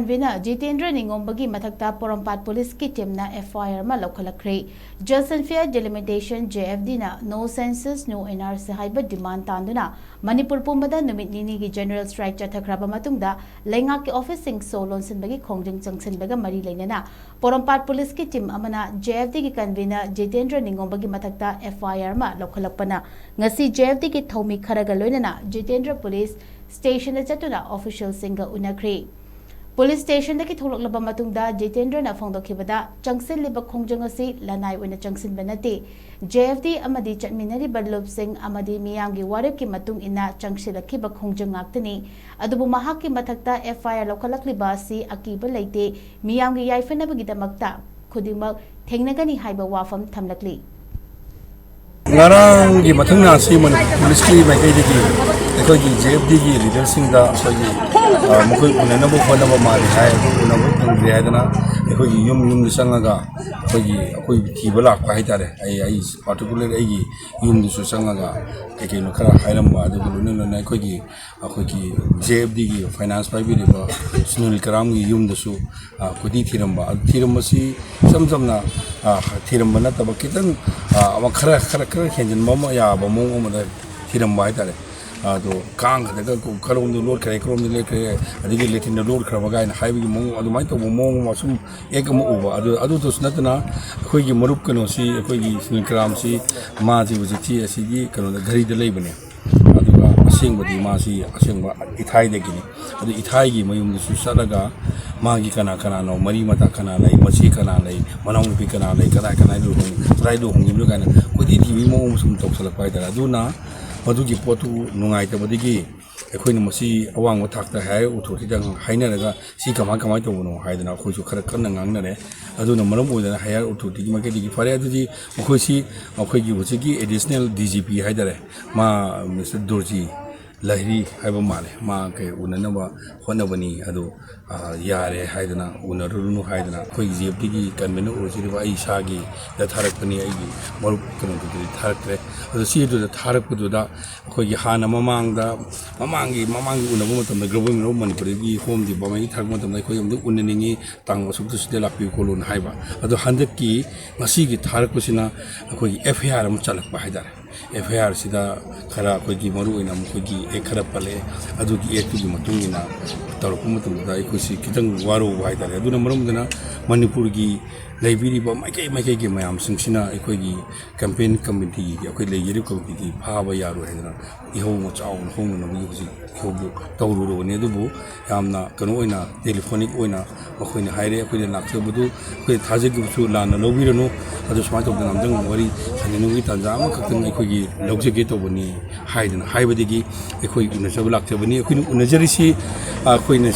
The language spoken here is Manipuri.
Convenor Jeetendra Ningomba ki Mathakta Porompat Police ki team na FIR ma Loukhatlakkhre Just and Fair Delimitation JFD na no census no NRC haiba demand tanduna Manipur pumbada numit nini ki general strike chathakraba matungda Laingak ki office sing solon sinbagi khongjing changsinbaga mari leinana Porompat Police ki team amana JFD ki Convenor Jeetendra Ningomba ki Mathakta FIR ma Loukhatlakpana ngasi JFD ki thomi kharaga loinana Jeetendra Police Station da chatuna official singa unakre Police station da ki tholoklaba matungda Jeetendra na phongdokhibada changsin liba khongjang asi lanai oina changsin banate JFD amadi chatminari ballob singh amadi miyam gi warib ki matung ina changsilakhiba khongjang ngaktani adubu mahak ki mathakta FIR Loukhatlakkhliba si akiba leite miyam gi yaifanabi gidamakta khudingmak thengnagani haiba wafam thamlakli ngarang gi mathang na si man police ki mai kai digi ekoi gi JFD gi leader sing da so gi mukoi unana bo khona ba mari hai unana bo thang ri hai dana ekoi gi yum sanga ga ekoi thi bala ka hai tare ai particular ai gi yum su sanga ga ke no khara hairam ba du lu na ekoi gi JFD gi finance pai bi ba sunil karam gi yum su kudi thiram ba si sam na thiram bana ta ba kitan ama khara khenjin mama ya ba mo ma da thiram ba tare do kang da ko kharom du lord kare krom du le kare adigi letin da lord khara ga na haibi mo adu mai to mo ma sum ek mo uba adu to sunatna khoi gi marup kano si khoi gi sunil karam si ma ji buji ti asi gi kano da gari da lei bane adu ga asing badi ma si asing ba ithai de gi adu ithai gi mayum su saraga ma gi kana no mari mata kana lai masi kana lai manong pi kana lai kana lu hong trai lu hong gi lu kana ko di tv mo sum tok sala pai da adu na madu gi potu nungai ta badi gi ekhoi ni masi awang thakta hai uthoti dang haina daga si kama to no haidana khoi su khara kan ngang na re adu na maram oidana higher uthoti gi ma ke di fare adu ji khoi si khoi gi busi gi additional DGP haidare ma Mr Dorji lahiri haiba male ma ke unana ba hona bani adu yare haidana unarunu haidana khoi JFD gi Convenor urji ba ai sa gi da tharak pani ai gi maru kan gi tharakre adu si du da tharak pu da khoi gi hana mamangi unabu matam da global no manipur gi home di ba mai thak matam da khoi am du unaningi tang wasuk tu side lapi kolon haiba adu handak ki ngasi gi tharak pusina khoi FIR am chalak ba haidare FIR sida khara khoi gi maru ina khoi gi ekhara pale adu gi etu gi matungina tarpu matam da khoi si kitang waru haidare adu na marum dana manipur gi laibiri ba mai kai gi mayam singshina khoi gi campaign committee gi khoi leiri committee gi phaba yaru haidana iho mo chaw hong na bi gi khobu tawru ro ne dubu yamna kanu oina telephonic oina khoi ni haire khoi na khbudu khoi thaje gi su la na lobiro no adu smart of the namdang wari saninu gi tanja ma khaktan khoi gi logje ge to bani haidana haibadi gi khoi una sabulak te bani khoi una jari si khoi na